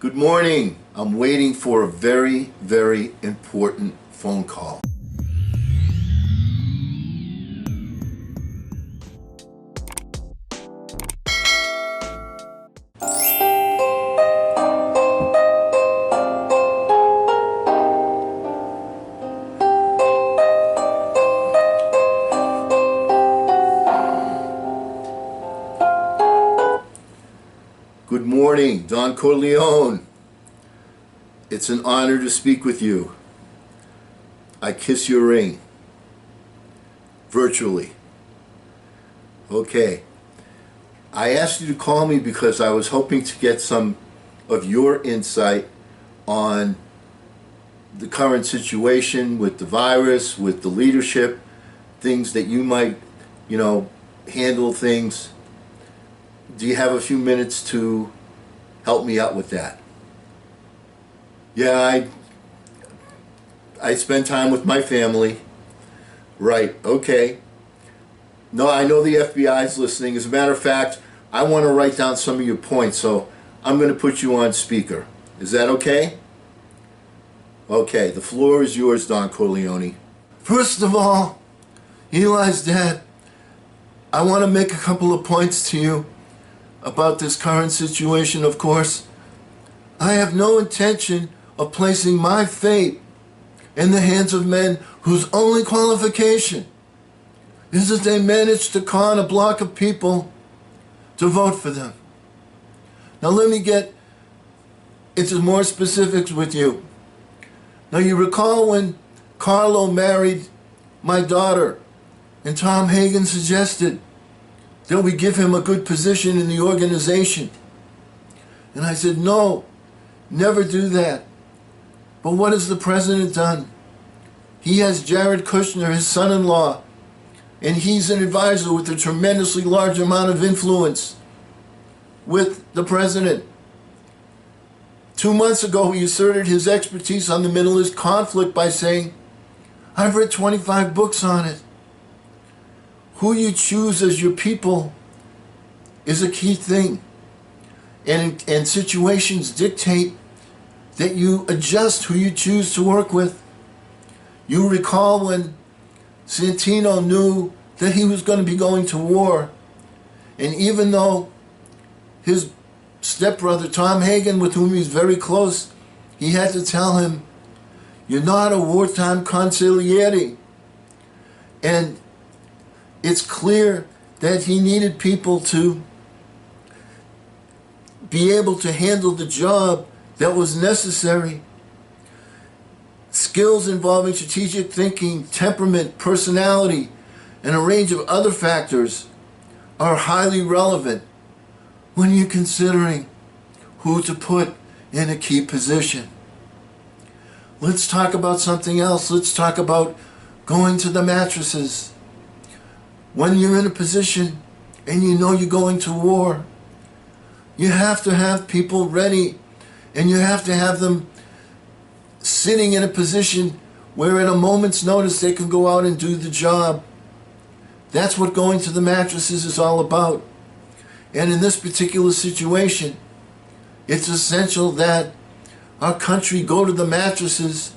Good morning. I'm waiting for a very, very important phone call. Good morning, Don Corleone. It's an honor to speak with you. I kiss your ring. Virtually. Okay. I asked you to call me because I was hoping to get some of your insight on the current situation with the virus, with the leadership, things that you might, handle things. Do you have a few minutes to help me out with that? Yeah, I spend time with my family. Right, okay. No, I know the FBI is listening. As a matter of fact, I want to write down some of your points, so I'm going to put you on speaker. Is that okay? Okay, the floor is yours, Don Corleone. First of all, Eli's dad, I want to make a couple of points to you about this current situation, of course. I have no intention of placing my fate in the hands of men whose only qualification is that they manage to con a block of people to vote for them. Now let me get into more specifics with you. Now you recall when Carlo married my daughter and Tom Hagen suggested that we give him a good position in the organization. And I said, no, never do that. But what has the president done? He has Jared Kushner, his son-in-law, and he's an advisor with a tremendously large amount of influence with the president. 2 months ago, he asserted his expertise on the Middle East conflict by saying, I've read 25 books on it. Who you choose as your people is a key thing. And situations dictate that you adjust who you choose to work with. You recall when Santino knew that he was going to be going to war, and even though his stepbrother Tom Hagen, with whom he's very close, he had to tell him, you're not a wartime consigliere. And it's clear that he needed people to be able to handle the job that was necessary. Skills involving strategic thinking, temperament, personality, and a range of other factors are highly relevant when you're considering who to put in a key position. Let's talk about something else. Let's talk about going to the mattresses. When you're in a position and you know you're going to war, you have to have people ready, and you have to have them sitting in a position where at a moment's notice they can go out and do the job. That's what going to the mattresses is all about. And in this particular situation, it's essential that our country go to the mattresses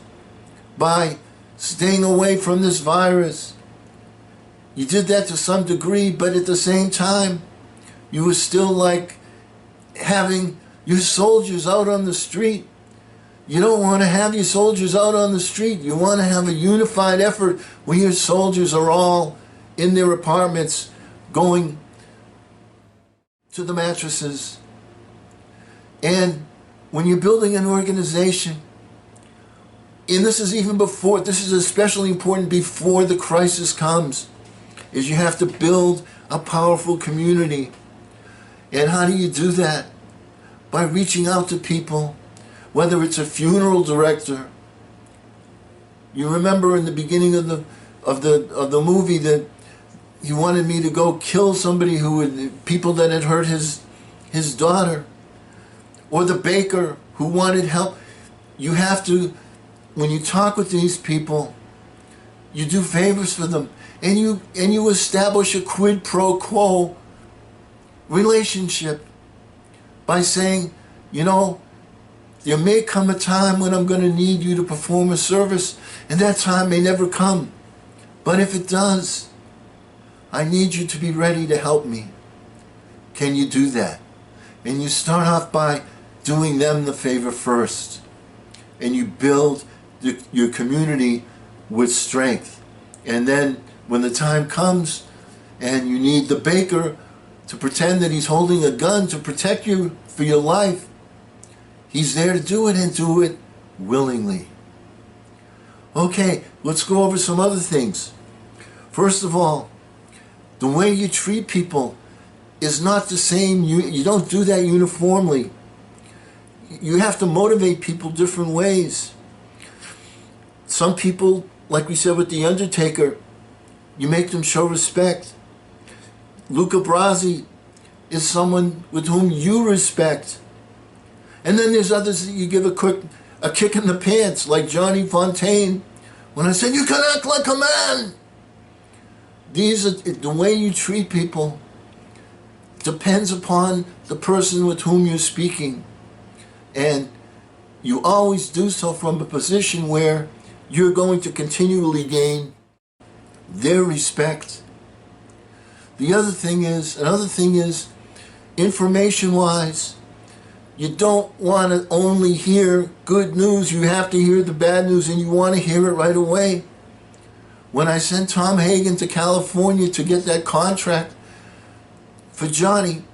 by staying away from this virus. You did that to some degree, but at the same time, you were still like having your soldiers out on the street. You don't want to have your soldiers out on the street. You want to have a unified effort where your soldiers are all in their apartments going to the mattresses. And when you're building an organization, and this is even before, this is especially important before the crisis comes, is you have to build a powerful community. And how do you do that? By reaching out to people, whether it's a funeral director. You remember in the beginning of the movie that he wanted me to go kill somebody people that had hurt his daughter, or the baker who wanted help. You have to, when you talk with these people, you do favors for them. And you establish a quid pro quo relationship by saying, there may come a time when I'm going to need you to perform a service, and that time may never come. But if it does, I need you to be ready to help me. Can you do that? And you start off by doing them the favor first. And you build your community with strength. And then when the time comes and you need the baker to pretend that he's holding a gun to protect you for your life, he's there to do it, and do it willingly. Okay, let's go over some other things. First of all, the way you treat people is not the same. You don't do that uniformly. You have to motivate people different ways. Some people, like we said with The Undertaker, you make them show respect. Luca Brasi is someone with whom you respect. And then there's others that you give a kick in the pants, like Johnny Fontaine, when I said, you can act like a man. These are the way you treat people depends upon the person with whom you're speaking. And you always do so from a position where you're going to continually gain their respect. Another thing is, information-wise, you don't want to only hear good news. You have to hear the bad news, and you want to hear it right away. When I sent Tom Hagen to California to get that contract for Johnny,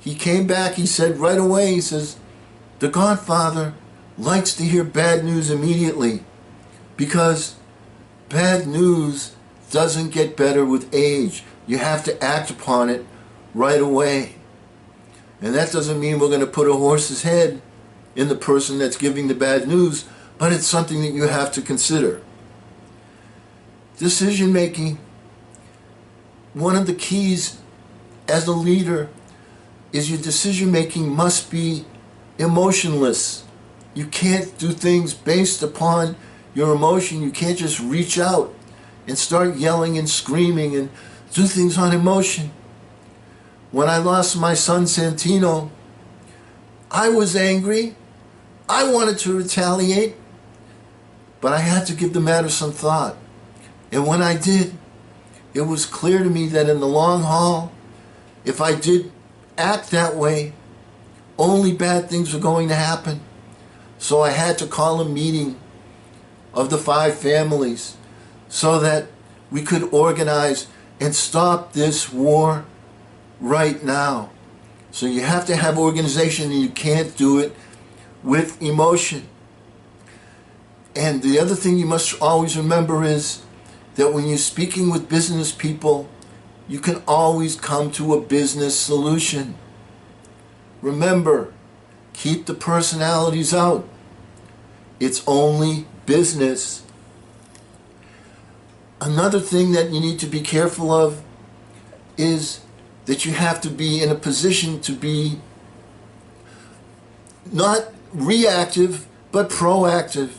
he came back, he said right away, he says, the Godfather likes to hear bad news immediately, because bad news doesn't get better with age. You have to act upon it right away. And that doesn't mean we're going to put a horse's head in the person that's giving the bad news, but it's something that you have to consider. Decision making, one of the keys as a leader is your decision making must be emotionless. You can't do things based upon your emotion. You can't just reach out and start yelling and screaming and do things on emotion. When I lost my son Santino, I was angry. I wanted to retaliate, but I had to give the matter some thought. And when I did, it was clear to me that in the long haul, if I did act that way, only bad things were going to happen. So I had to call a meeting of the 5 families so that we could organize and stop this war right now. So you have to have organization, and you can't do it with emotion. And the other thing you must always remember is that when you're speaking with business people, you can always come to a business solution. Remember, keep the personalities out. It's only business. Another thing that you need to be careful of is that you have to be in a position to be not reactive, but proactive.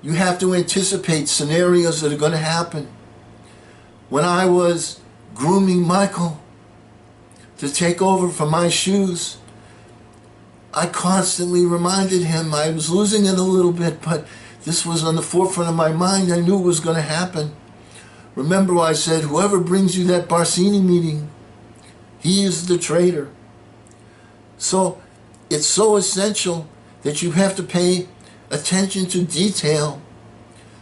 You have to anticipate scenarios that are going to happen. When I was grooming Michael to take over for my shoes, I constantly reminded him I was losing it a little bit, but this was on the forefront of my mind. I knew it was going to happen. Remember, I said, whoever brings you that Barsini meeting, he is the traitor. So it's so essential that you have to pay attention to detail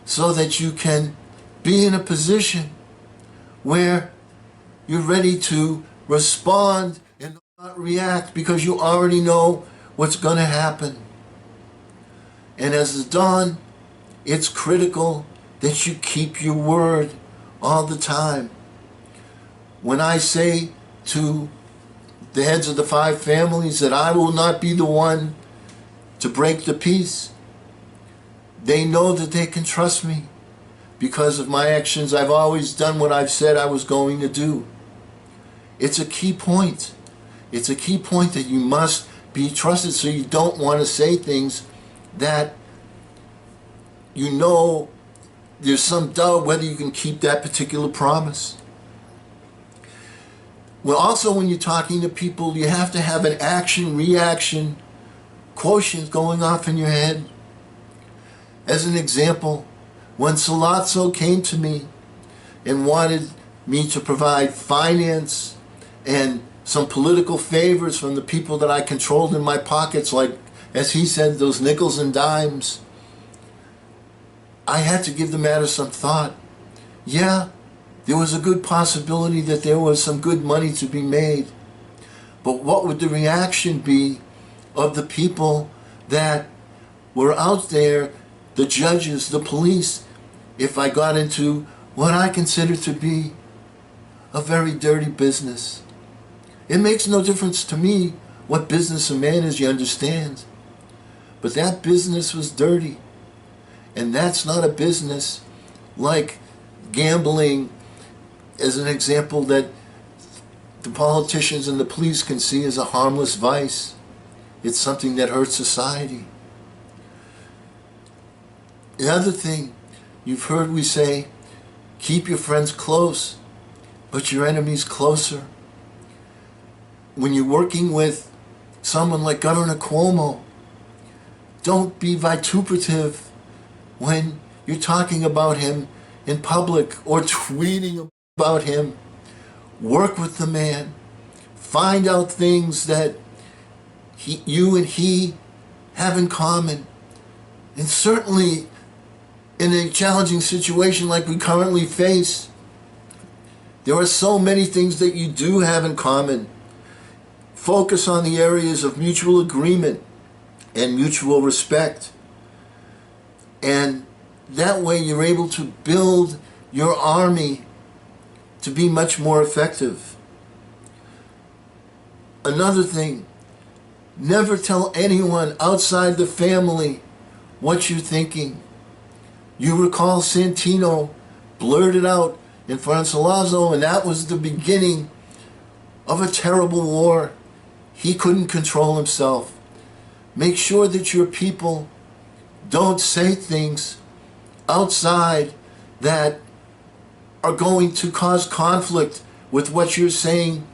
so that you can be in a position where you're ready to respond and not react, because you already know what's going to happen. And as the Don, it's critical that you keep your word all the time. When I say to the heads of the 5 families that I will not be the one to break the peace, they know that they can trust me. Because of my actions, I've always done what I've said I was going to do. It's a key point. It's a key point that you must be trusted, so you don't want to say things that you know there's some doubt whether you can keep that particular promise. Well, also when you're talking to people, you have to have an action-reaction quotient going off in your head. As an example, when Salazzo came to me and wanted me to provide finance and some political favors from the people that I controlled in my pockets, like, as he said, those nickels and dimes, I had to give the matter some thought. Yeah, there was a good possibility that there was some good money to be made. But what would the reaction be of the people that were out there, the judges, the police, if I got into what I consider to be a very dirty business? It makes no difference to me what business a man is, you understand. But that business was dirty. And that's not a business like gambling, as an example, that the politicians and the police can see as a harmless vice. It's something that hurts society. The other thing, you've heard we say, keep your friends close, but your enemies closer. When you're working with someone like Governor Cuomo, don't be vituperative when you're talking about him in public or tweeting about him. Work with the man. Find out things that you and he have in common. And certainly in a challenging situation like we currently face, there are so many things that you do have in common. Focus on the areas of mutual agreement and mutual respect. And that way you're able to build your army to be much more effective. Another thing, never tell anyone outside the family what you're thinking. You recall Santino blurted out in front of Salazzo, and that was the beginning of a terrible war. He couldn't control himself. Make sure that your people don't say things outside that are going to cause conflict with what you're saying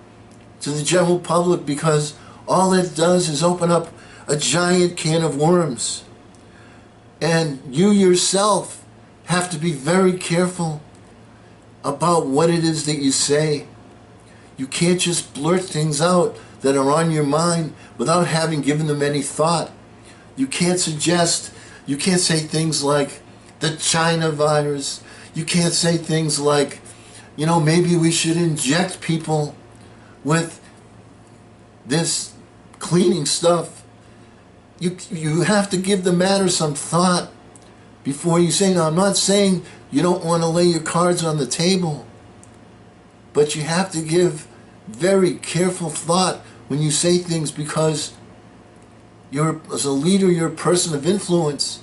to the general public, because all it does is open up a giant can of worms. And you yourself have to be very careful about what it is that you say. You can't just blurt things out that are on your mind without having given them any thought. You can't say things like the China virus. You can't say things like, maybe we should inject people with this cleaning stuff. You have to give the matter some thought before you say. Now, I'm not saying you don't want to lay your cards on the table, but you have to give very careful thought when you say things, because as a leader, you're a person of influence,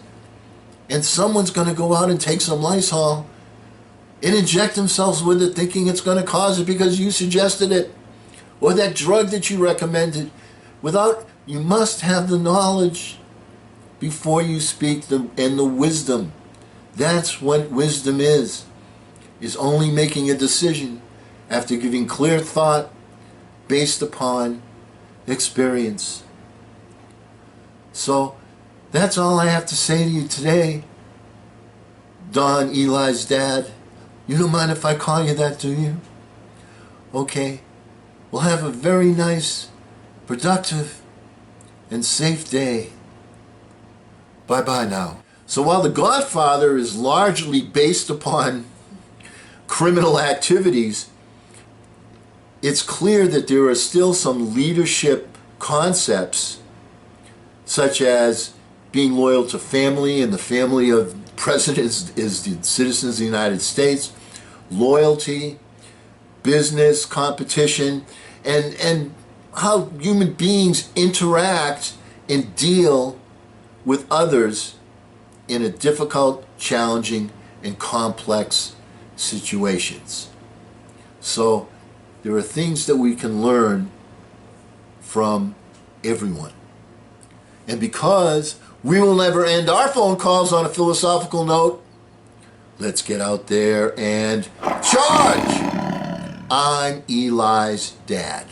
and someone's going to go out and take some Lysol and inject themselves with it, thinking it's going to cause it because you suggested it, or that drug that you recommended. You must have the knowledge before you speak, and the wisdom. That's what wisdom is only making a decision after giving clear thought based upon experience. So that's all I have to say to you today, Don, Eli's dad. You don't mind if I call you that, do you? Okay. We'll have a very nice, productive, and safe day. Bye-bye now. So while The Godfather is largely based upon criminal activities, it's clear that there are still some leadership concepts, such as being loyal to family, and the family of presidents is the citizens of the United States, loyalty, business, competition, and how human beings interact and deal with others in a difficult, challenging, and complex situations. So there are things that we can learn from everyone. And because we will never end our phone calls on a philosophical note, let's get out there and charge! I'm Eli's dad.